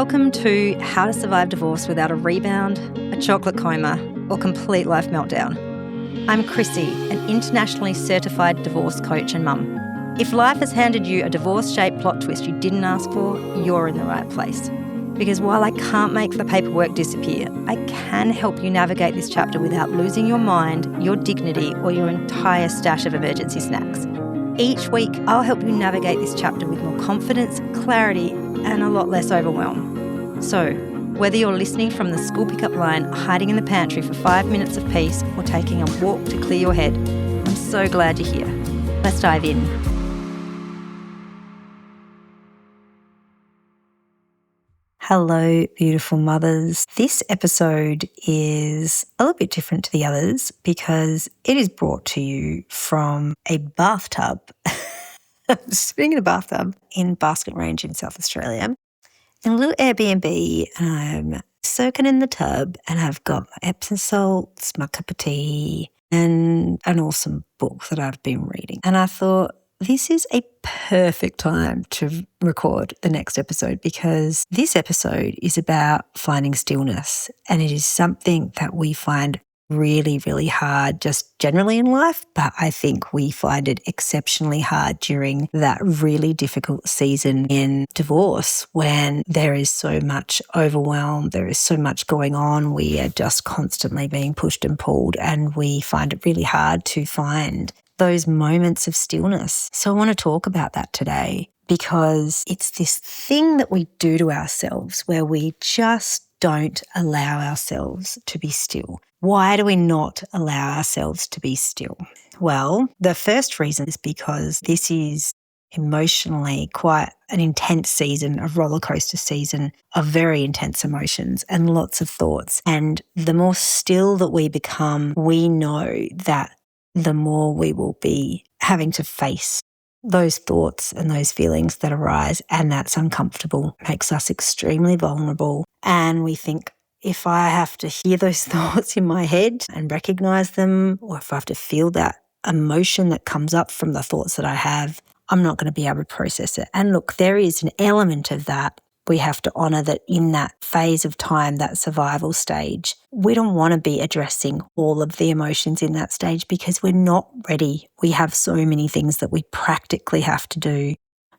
Welcome to How to Survive Divorce Without a Rebound, a Chocolate Coma, or Complete Life Meltdown. I'm Chrissy, an internationally certified divorce coach and mum. If life has handed you a divorce-shaped plot twist you didn't ask for, you're in the right place. Because while I can't make the paperwork disappear, I can help you navigate this chapter without losing your mind, your dignity, or your entire stash of emergency snacks. Each week, I'll help you navigate this chapter with more confidence, clarity, and a lot less overwhelm. So, whether you're listening from the school pickup line, hiding in the pantry for 5 minutes of peace, or taking a walk to clear your head, I'm so glad you're here. Let's dive in. Hello, beautiful mothers. This episode is a little bit different to the others because it is brought to you from a bathtub. I'm sitting in a bathtub in Basket Range in South Australia, in a little Airbnb, and I'm soaking in the tub, and I've got my Epsom salts, my cup of tea, and an awesome book that I've been reading. And I thought, this is a perfect time to record the next episode because this episode is about finding stillness, and it is something that we find really, really hard just generally in life, but I think we find it exceptionally hard during that really difficult season in divorce when there is so much overwhelm, there is so much going on, we are just constantly being pushed and pulled, and we find it really hard to find those moments of stillness. So I want to talk about that today because it's this thing that we do to ourselves where we just don't allow ourselves to be still. Why do we not allow ourselves to be still? Well, the first reason is because this is emotionally quite an intense season, a roller coaster season of very intense emotions and lots of thoughts. And the more still that we become, we know that the more we will be having to face those thoughts and those feelings that arise, and that's uncomfortable, makes us extremely vulnerable. And we think, if I have to hear those thoughts in my head and recognize them, or if I have to feel that emotion that comes up from the thoughts that I have, I'm not going to be able to process it. And look, there is an element of that. We have to honour that in that phase of time, that survival stage, we don't want to be addressing all of the emotions in that stage because we're not ready. We have so many things that we practically have to do.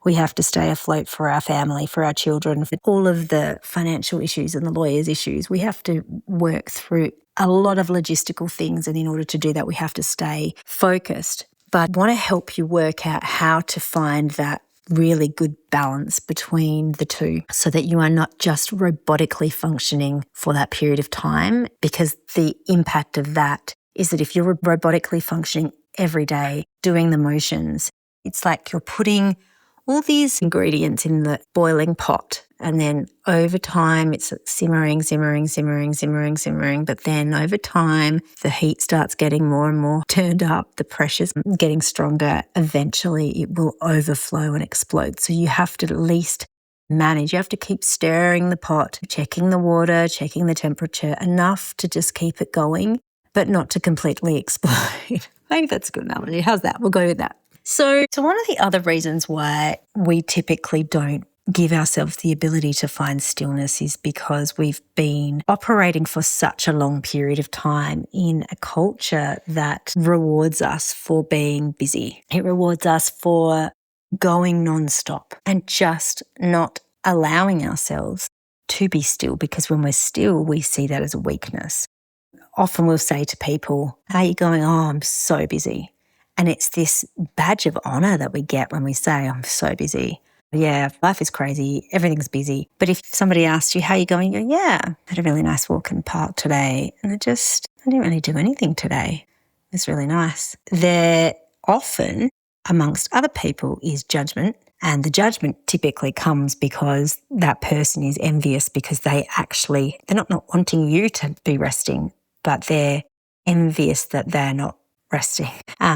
We have to stay afloat for our family, for our children, for all of the financial issues and the lawyers' issues. We have to work through a lot of logistical things, and in order to do that, we have to stay focused. But I want to help you work out how to find that really good balance between the two so that you are not just robotically functioning for that period of time, because the impact of that is that if you're robotically functioning every day, doing the motions, it's like you're putting all these ingredients in the boiling pot, and then over time it's simmering, but then over time the heat starts getting more and more turned up, the pressure's getting stronger, eventually it will overflow and explode. So you have to at least manage, you have to keep stirring the pot, checking the water, checking the temperature, enough to just keep it going, but not to completely explode. I think that's a good analogy. How's that? We'll go with that. So one of the other reasons why we typically don't give ourselves the ability to find stillness is because we've been operating for such a long period of time in a culture that rewards us for being busy. It rewards us for going nonstop and just not allowing ourselves to be still, because when we're still, we see that as a weakness. Often we'll say to people, "How are you going?" "Oh, I'm so busy." And it's this badge of honour that we get when we say, "I'm so busy." Yeah, life is crazy. Everything's busy. But if somebody asks you, "How are you going?" you go, "Yeah, I had a really nice walk in the park today. And I didn't really do anything today. It's really nice." There often, amongst other people, is judgment. And the judgment typically comes because that person is envious because they're not wanting you to be resting, but they're envious that they're not resting.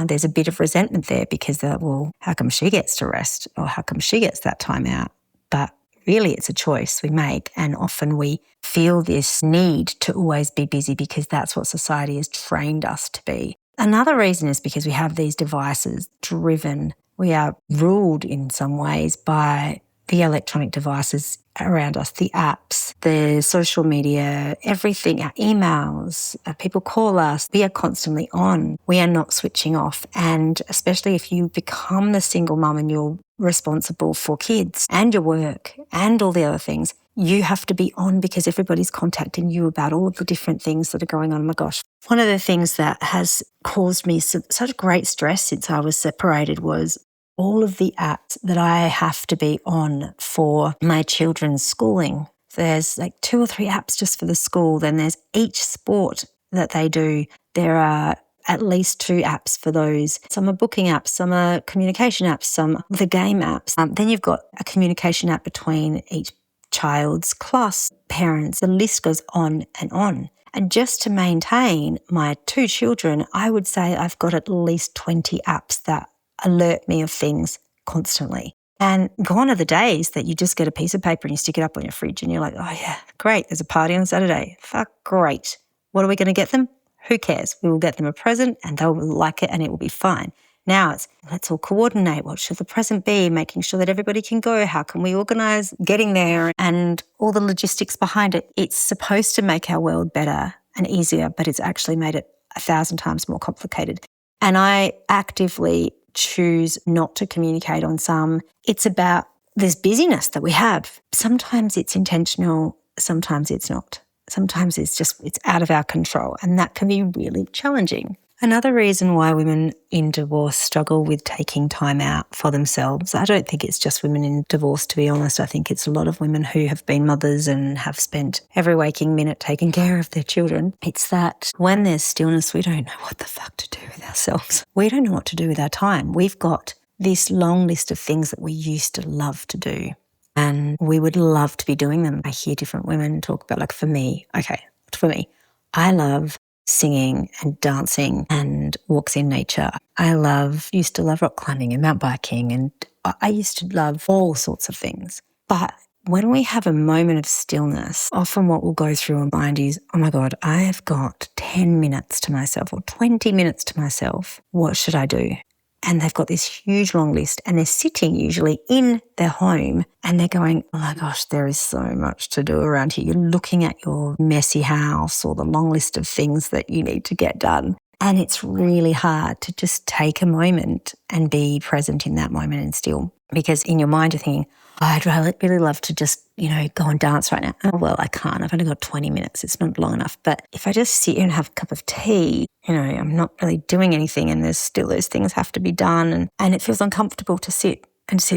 There's a bit of resentment there because how come she gets to rest, or how come she gets that time out? But really it's a choice we make, and often we feel this need to always be busy because that's what society has trained us to be. Another reason is because we have these devices driven. We are ruled in some ways by the electronic devices around us, the apps, the social media, everything, our emails, people call us. We are constantly on. We are not switching off. And especially if you become the single mum and you're responsible for kids and your work and all the other things, you have to be on because everybody's contacting you about all of the different things that are going on. Oh my gosh. One of the things that has caused me such great stress since I was separated was all of the apps that I have to be on for my children's schooling. There's like 2 or 3 apps just for the school. Then there's each sport that they do. There are at least 2 apps for those. Some are booking apps, some are communication apps, some are the game apps. Then you've got a communication app between each child's class, parents. The list goes on and on. And just to maintain my 2 children, I would say I've got at least 20 apps that alert me of things constantly. And gone are the days that you just get a piece of paper and you stick it up on your fridge and you're like, oh yeah, great, there's a party on Saturday. Fuck, great. What are we going to get them? Who cares? We will get them a present and they will like it and it will be fine. Now it's, let's all coordinate. What should the present be? Making sure that everybody can go. How can we organise getting there and all the logistics behind it? It's supposed to make our world better and easier, but it's actually made it 1,000 times more complicated. And I actively choose not to communicate on some. It's about this busyness that we have. Sometimes it's intentional, sometimes it's not. Sometimes it's out of our control, and that can be really challenging. Another reason why women in divorce struggle with taking time out for themselves, I don't think it's just women in divorce, to be honest. I think it's a lot of women who have been mothers and have spent every waking minute taking care of their children. It's that when there's stillness, we don't know what the fuck to do with ourselves. We don't know what to do with our time. We've got this long list of things that we used to love to do, and we would love to be doing them. I hear different women talk about, like, for me, I love singing and dancing and walks in nature. Used to love rock climbing and mountain biking, and I used to love all sorts of things. But when we have a moment of stillness, often what will go through our mind is, oh my God, I have got 10 minutes to myself or 20 minutes to myself. What should I do? And they've got this huge long list and they're sitting usually in their home and they're going, oh my gosh, there is so much to do around here. You're looking at your messy house or the long list of things that you need to get done. And it's really hard to just take a moment and be present in that moment and still. Because in your mind you're thinking, oh, I'd really love to just, go and dance right now. Oh, well, I can't. I've only got 20 minutes. It's not long enough. But if I just sit here and have a cup of tea, I'm not really doing anything and there's still those things have to be done and it feels uncomfortable to sit,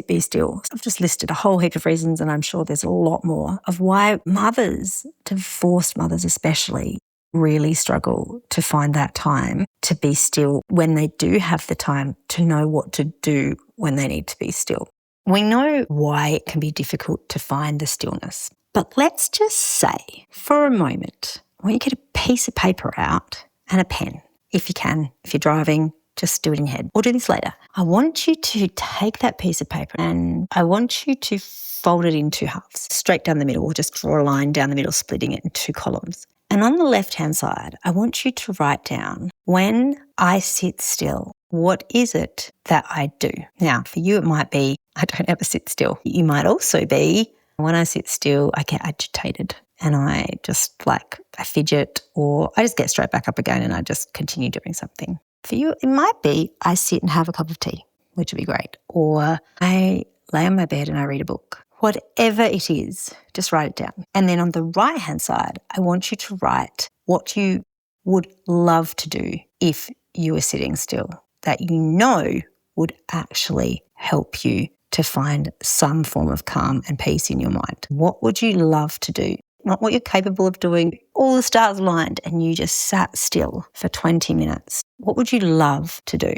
be still. So I've just listed a whole heap of reasons, and I'm sure there's a lot more, of why mothers, divorced mothers especially, really struggle to find that time to be still when they do have the time to know what to do when they need to be still. We know why it can be difficult to find the stillness, but let's just say for a moment, when you get a piece of paper out and a pen, if you can, if you're driving, just do it in your head. We'll do this later. I want you to take that piece of paper and I want you to fold it in 2 halves, straight down the middle, or just draw a line down the middle, splitting it in 2 columns. And on the left-hand side, I want you to write down, when I sit still, what is it that I do? Now, for you, it might be, I don't ever sit still. You might also be, when I sit still, I get agitated and I just I fidget, or I just get straight back up again and I just continue doing something. For you, it might be, I sit and have a cup of tea, which would be great. Or I lay on my bed and I read a book. Whatever it is, just write it down. And then on the right-hand side, I want you to write what you would love to do if you were sitting still, that would actually help you to find some form of calm and peace in your mind. What would you love to do? Not what you're capable of doing. All the stars aligned and you just sat still for 20 minutes. What would you love to do?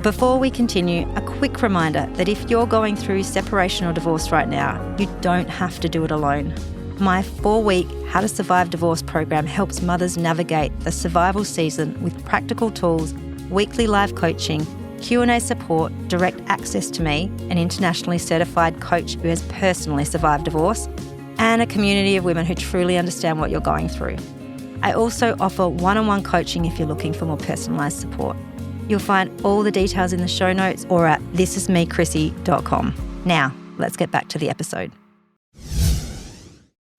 Before we continue, a quick reminder that if you're going through separation or divorce right now, you don't have to do it alone. My 4-week How to Survive Divorce program helps mothers navigate the survival season with practical tools, weekly live coaching, Q&A support, direct access to me, an internationally certified coach who has personally survived divorce, and a community of women who truly understand what you're going through. I also offer one-on-one coaching if you're looking for more personalised support. You'll find all the details in the show notes or at thisismeChrissy.com. Now, let's get back to the episode.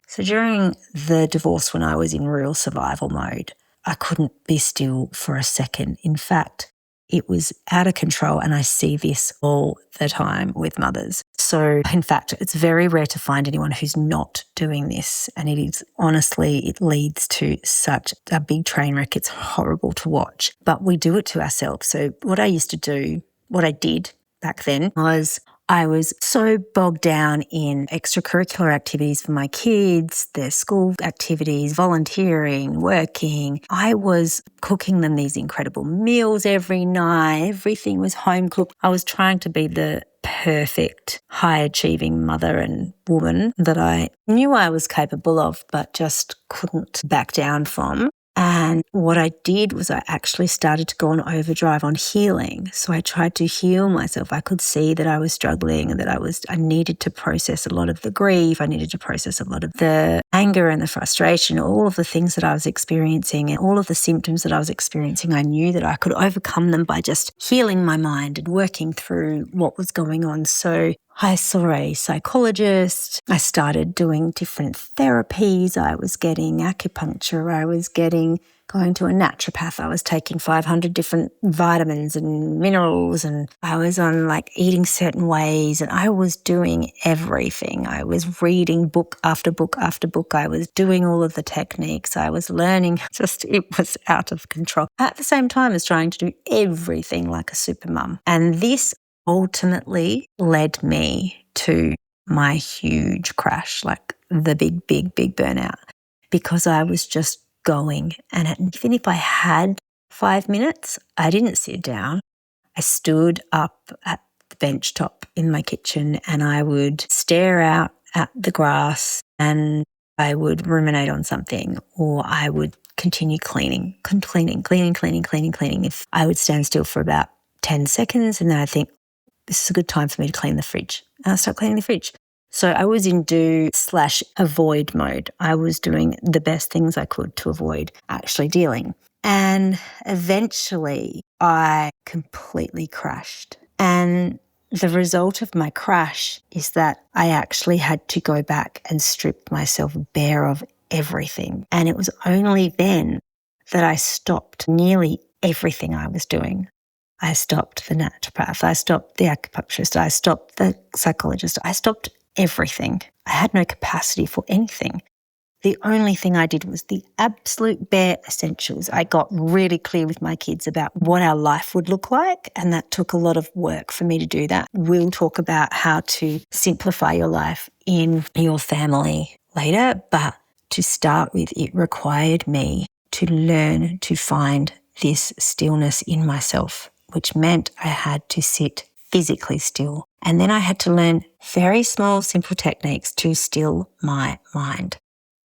So during the divorce, when I was in real survival mode, I couldn't be still for a second. In fact, it was out of control, and I see this all the time with mothers. So in fact, it's very rare to find anyone who's not doing this. And it is honestly, it leads to such a big train wreck. It's horrible to watch, but we do it to ourselves. So what I used to do, what I did back then was I was so bogged down in extracurricular activities for my kids, their school activities, volunteering, working. I was cooking them these incredible meals every night. Everything was home cooked. I was trying to be the perfect, high-achieving mother and woman that I knew I was capable of, but just couldn't back down from. And what I did was I actually started to go on overdrive on healing. So I tried to heal myself. I could see that I was struggling and that I needed to process a lot of the grief. I needed to process a lot of the anger and the frustration, all of the things that I was experiencing and all of the symptoms that I was experiencing. I knew that I could overcome them by just healing my mind and working through what was going on. So I saw a psychologist. I started doing different therapies. I was getting acupuncture. I was going to a naturopath. I was taking 500 different vitamins and minerals, and I was on eating certain ways, and I was doing everything. I was reading book after book after book. I was doing all of the techniques. I was learning. It was out of control. At the same time as trying to do everything like a super mum. And this ultimately led me to my huge crash, the big, big, big burnout, because I was just going. And even if I had 5 minutes, I didn't sit down. I stood up at the bench top in my kitchen and I would stare out at the grass and I would ruminate on something, or I would continue cleaning. If I would stand still for about 10 seconds and then I think, this is a good time for me to clean the fridge. And I start cleaning the fridge. So I was in do/avoid mode. I was doing the best things I could to avoid actually dealing. And eventually I completely crashed. And the result of my crash is that I actually had to go back and strip myself bare of everything. And it was only then that I stopped nearly everything I was doing. I stopped the naturopath, I stopped the acupuncturist, I stopped the psychologist, I stopped everything. I had no capacity for anything. The only thing I did was the absolute bare essentials. I got really clear with my kids about what our life would look like, and that took a lot of work for me to do that. We'll talk about how to simplify your life in your family later, but to start with, it required me to learn to find this stillness in myself, which meant I had to sit physically still. And then I had to learn very small, simple techniques to still my mind.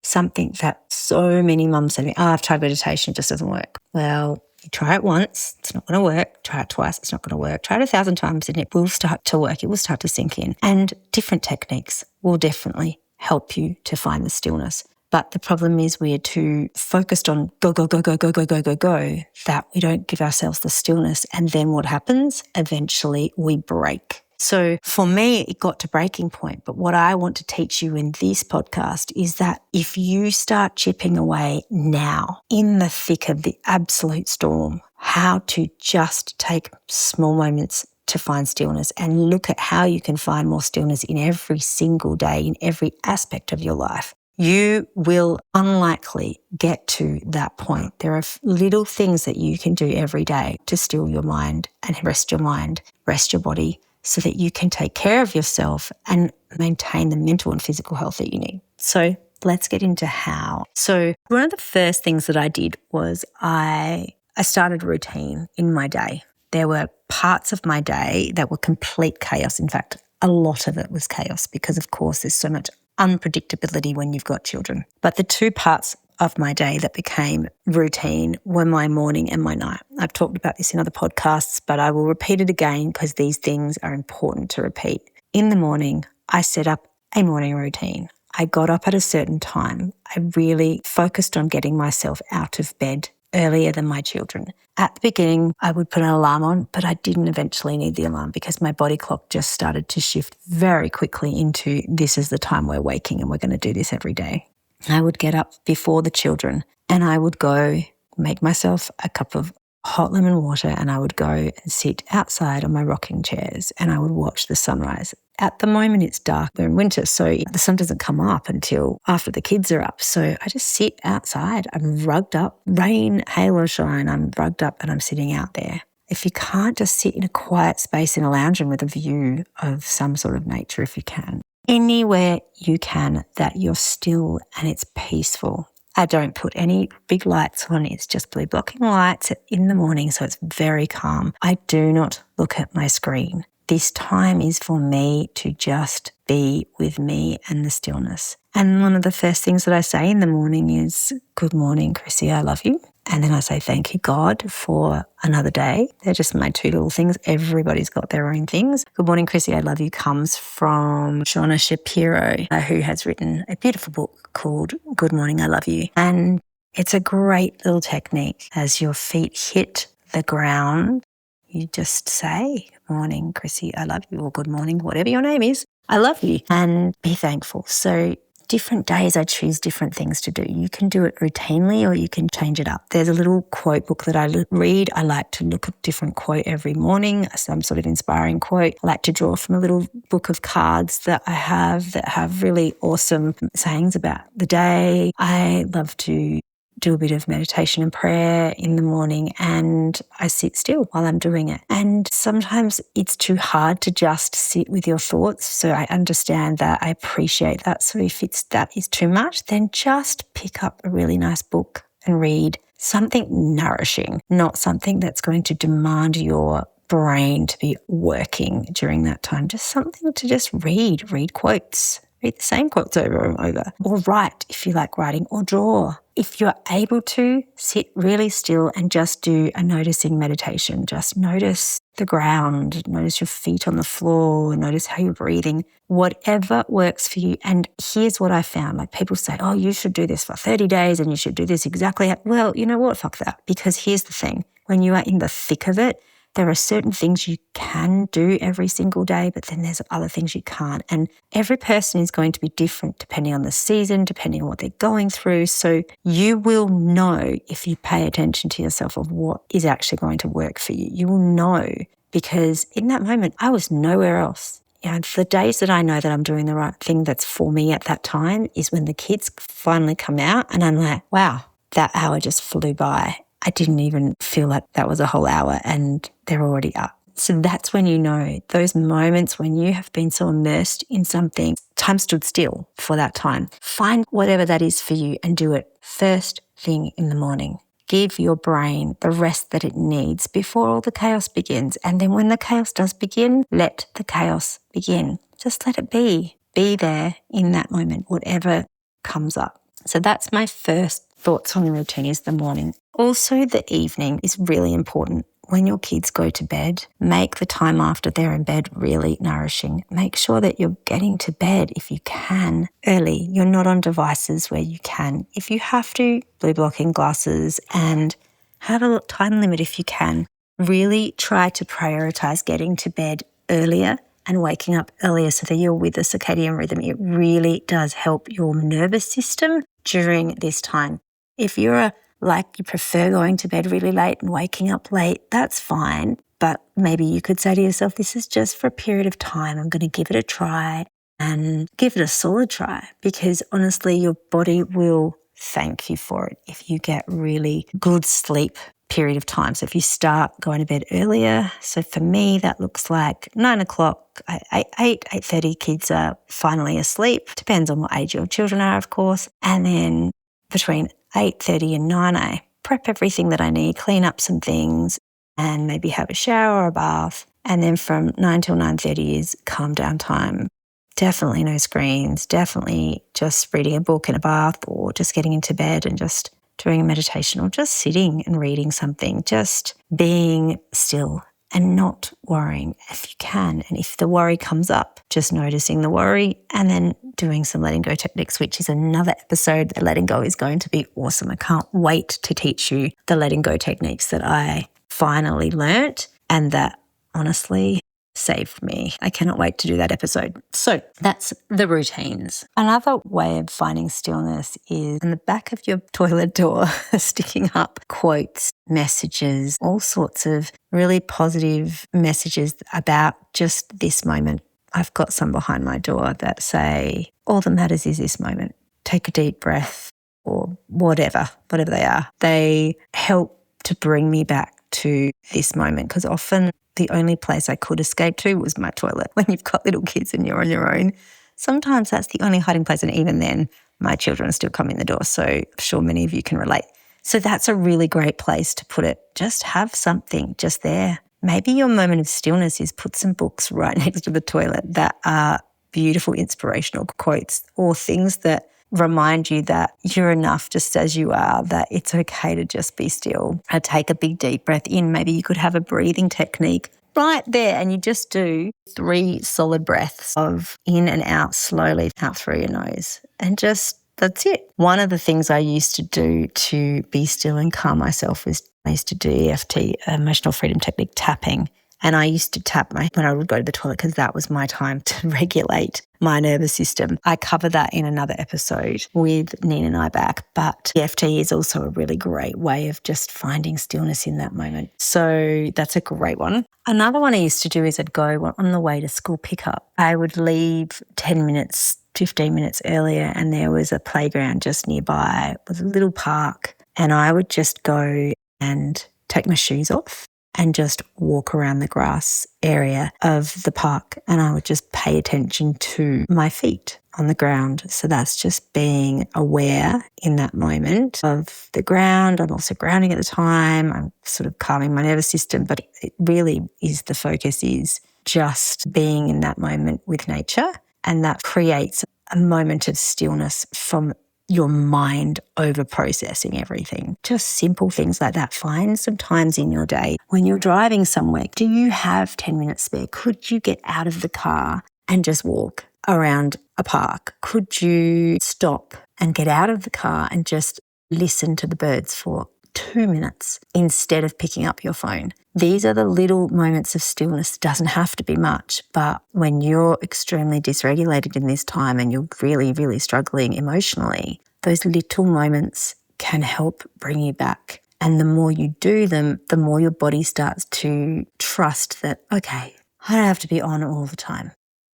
Something that so many mums say to me, I've tried meditation, it just doesn't work. Well, you try it once, it's not going to work. Try it twice, it's not going to work. Try it 1,000 times and it will start to work. It will start to sink in. And different techniques will definitely help you to find the stillness. But the problem is we are too focused on go, that we don't give ourselves the stillness. And then what happens? Eventually we break. So for me, it got to breaking point. But what I want to teach you in this podcast is that if you start chipping away now in the thick of the absolute storm, how to just take small moments to find stillness and look at how you can find more stillness in every single day, in every aspect of your life. You will unlikely get to that point. There are little things that you can do every day to still your mind and rest your mind, rest your body, so that you can take care of yourself and maintain the mental and physical health that you need. So let's get into how. So one of the first things that I did was I started a routine in my day. There were parts of my day that were complete chaos. In fact, a lot of it was chaos because, of course, there's so much unpredictability when you've got children. But the two parts of my day that became routine were my morning and my night. I've talked about this in other podcasts, but I will repeat it again because these things are important to repeat. In the morning, I set up a morning routine. I got up at a certain time. I really focused on getting myself out of bed earlier than my children. At the beginning, I would put an alarm on, but I didn't eventually need the alarm because my body clock just started to shift very quickly into this is the time we're waking and we're going to do this every day. I would get up before the children and I would go make myself a cup of hot lemon water and I would go and sit outside on my rocking chairs and I would watch the sunrise. At the moment, it's dark. We're in winter, so the sun doesn't come up until after the kids are up. So I just sit outside. I'm rugged up, rain, hail or shine. I'm rugged up and I'm sitting out there. If you can't, just sit in a quiet space in a lounge room with a view of some sort of nature if you can. Anywhere you can that you're still and it's peaceful. I don't put any big lights on. It's just blue blocking lights in the morning, so it's very calm. I do not look at my screen. This time is for me to just be with me and the stillness. And one of the first things that I say in the morning is, good morning, Chrissy, I love you. And then I say, thank you, God, for another day. They're just my two little things. Everybody's got their own things. Good morning, Chrissy, I love you comes from Shauna Shapiro, who has written a beautiful book called Good Morning, I Love You. And it's a great little technique. As your feet hit the ground, you just say, good morning, Chrissy, I love you, or good morning, whatever your name is, I love you, and be thankful. So different days I choose different things to do. You can do it routinely or you can change it up. There's a little quote book that I read. I like to look at a different quote every morning, some sort of inspiring quote. I like to draw from a little book of cards that I have that have really awesome sayings about the day. I love to do a bit of meditation and prayer in the morning and I sit still while I'm doing it. And sometimes it's too hard to just sit with your thoughts. So I understand that. I appreciate that. So if that is too much, then just pick up a really nice book and read something nourishing, not something that's going to demand your brain to be working during that time. Just something to just read quotes. Read the same quotes over and over. Or write if you like writing, or draw. If you're able to, sit really still and just do a noticing meditation. Just notice the ground, notice your feet on the floor, notice how you're breathing, whatever works for you. And here's what I found. Like people say, oh, you should do this for 30 days and you should do this exactly. Well, you know what? Fuck that. Because here's the thing. When you are in the thick of it, there are certain things you can do every single day, but then there's other things you can't. And every person is going to be different depending on the season, depending on what they're going through. So you will know if you pay attention to yourself of what is actually going to work for you. You will know, because in that moment, I was nowhere else. You know, the days that I know that I'm doing the right thing that's for me at that time is when the kids finally come out and I'm like, wow, that hour just flew by. I didn't even feel like that was a whole hour and they're already up. So that's when you know, those moments when you have been so immersed in something, time stood still for that time. Find whatever that is for you and do it first thing in the morning. Give your brain the rest that it needs before all the chaos begins. And then when the chaos does begin, let the chaos begin. Just let it be. Be there in that moment, whatever comes up. So that's my first thoughts on the routine is the morning. Also, the evening is really important. When your kids go to bed, make the time after they're in bed really nourishing. Make sure that you're getting to bed, if you can, early. You're not on devices where you can. If you have to, blue blocking glasses, and have a time limit if you can. Really try to prioritize getting to bed earlier and waking up earlier so that you're with the circadian rhythm. It really does help your nervous system during this time. If you're like you prefer going to bed really late and waking up late, that's fine. But maybe you could say to yourself, this is just for a period of time. I'm going to give it a try and give it a solid try, because honestly, your body will thank you for it if you get really good sleep period of time. So if you start going to bed earlier, so for me, that looks like 9 o'clock, 8:30, kids are finally asleep. Depends on what age your children are, of course. And then between 8:30 and 9, I prep everything that I need, clean up some things, and maybe have a shower or a bath. And then from 9 till 9:30 is calm down time. Definitely no screens, definitely just reading a book in a bath, or just getting into bed and just doing a meditation, or just sitting and reading something, just being still and not worrying if you can. And if the worry comes up, just noticing the worry and then doing some letting go techniques, which is another episode. The letting go is going to be awesome. I can't wait to teach you the letting go techniques that I finally learnt and that honestly saved me. I cannot wait to do that episode. So that's the routines. Another way of finding stillness is in the back of your toilet door, sticking up quotes, messages, all sorts of really positive messages about just this moment. I've got some behind my door that say, all that matters is this moment. Take a deep breath or whatever they are. They help to bring me back to this moment because often the only place I could escape to was my toilet. When you've got little kids and you're on your own, sometimes that's the only hiding place. And even then, my children still come in the door. So I'm sure many of you can relate. So that's a really great place to put it. Just have something just there. Maybe your moment of stillness is put some books right next to the toilet that are beautiful inspirational quotes or things that remind you that you're enough just as you are, that it's okay to just be still. Take a big deep breath in. Maybe you could have a breathing technique right there and you just do 3 solid breaths of in and out slowly out through your nose and just that's it. One of the things I used to do to be still and calm myself was I used to do EFT, emotional freedom technique tapping. And I used to tap when I would go to the toilet because that was my time to regulate my nervous system. I cover that in another episode with Nina and I back. But EFT is also a really great way of just finding stillness in that moment. So that's a great one. Another one I used to do is I'd go on the way to school pickup. I would leave 10 minutes, 15 minutes earlier and there was a playground just nearby with a little park. And I would just go and take my shoes off and just walk around the grass area of the park and I would just pay attention to my feet on the ground. So that's just being aware in that moment of the ground. I'm also grounding at the time. I'm sort of calming my nervous system, but it really is the focus is just being in that moment with nature and that creates a moment of stillness from your mind over processing everything. Just simple things like that. Find some times in your day when you're driving somewhere. Do you have 10 minutes spare? Could you get out of the car and just walk around a park? Could you stop and get out of the car and just listen to the birds for 2 minutes instead of picking up your phone? These are the little moments of stillness. It doesn't have to be much, but when you're extremely dysregulated in this time and you're really, really struggling emotionally, those little moments can help bring you back. And the more you do them, the more your body starts to trust that, okay, I don't have to be on all the time.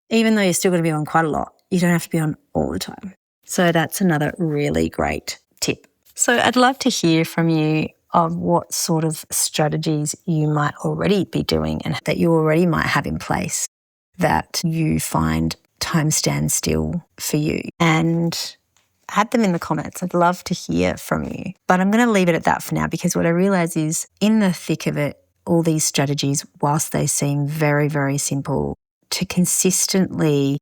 Even though you're still going to be on quite a lot, you don't have to be on all the time. So that's another really great tip. So I'd love to hear from you of what sort of strategies you might already be doing and that you already might have in place that you find time stands still for you. And add them in the comments. I'd love to hear from you. But I'm going to leave it at that for now because what I realise is in the thick of it, all these strategies, whilst they seem very, very simple, to consistently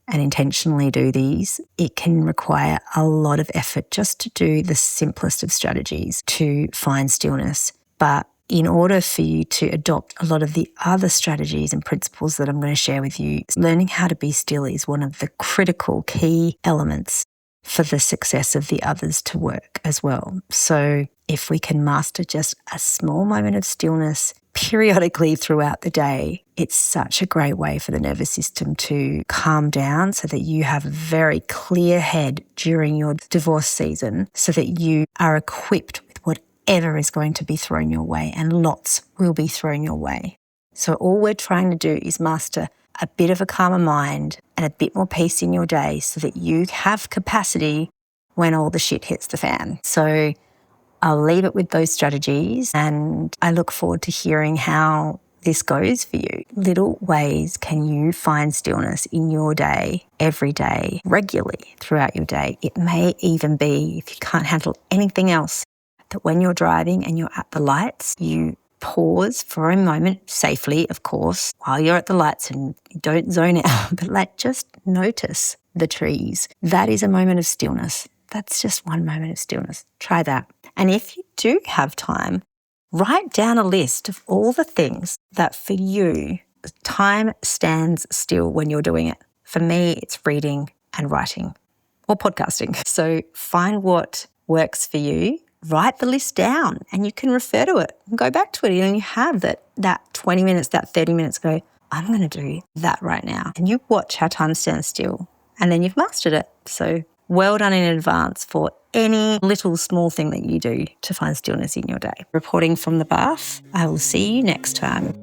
and intentionally do these, it can require a lot of effort just to do the simplest of strategies to find stillness. But in order for you to adopt a lot of the other strategies and principles that I'm going to share with you, learning how to be still is one of the critical key elements for the success of the others to work as well. So if we can master just a small moment of stillness periodically throughout the day, it's such a great way for the nervous system to calm down so that you have a very clear head during your divorce season so that you are equipped with whatever is going to be thrown your way, and lots will be thrown your way. So all we're trying to do is master a bit of a calmer mind and a bit more peace in your day so that you have capacity when all the shit hits the fan. So I'll leave it with those strategies and I look forward to hearing how this goes for you. Little ways can you find stillness in your day, every day, regularly throughout your day. It may even be, if you can't handle anything else, that when you're driving and you're at the lights, you pause for a moment, safely, of course, while you're at the lights and you don't zone out, but just notice the trees. That is a moment of stillness. That's just one moment of stillness. Try that. And if you do have time, write down a list of all the things that for you, time stands still when you're doing it. For me, it's reading and writing or podcasting. So find what works for you, write the list down, and you can refer to it and go back to it. And you have that 20 minutes, that 30 minutes, go, I'm going to do that right now. And you watch how time stands still, and then you've mastered it. So well done in advance for any little small thing that you do to find stillness in your day. Reporting from the bath, I will see you next time.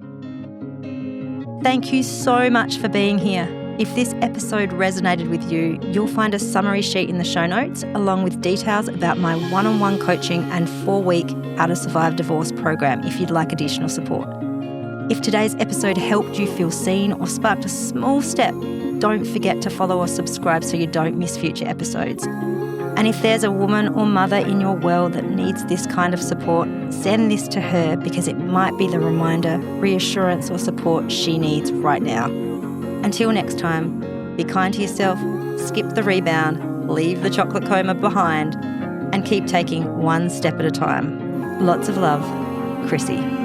Thank you so much for being here. If this episode resonated with you, you'll find a summary sheet in the show notes, along with details about my one-on-one coaching and 4-week How to Survive Divorce program if you'd like additional support. If today's episode helped you feel seen or sparked a small step, don't forget to follow or subscribe so you don't miss future episodes. And if there's a woman or mother in your world that needs this kind of support, send this to her because it might be the reminder, reassurance or support she needs right now. Until next time, be kind to yourself, skip the rebound, leave the chocolate coma behind, and keep taking one step at a time. Lots of love, Chrissy.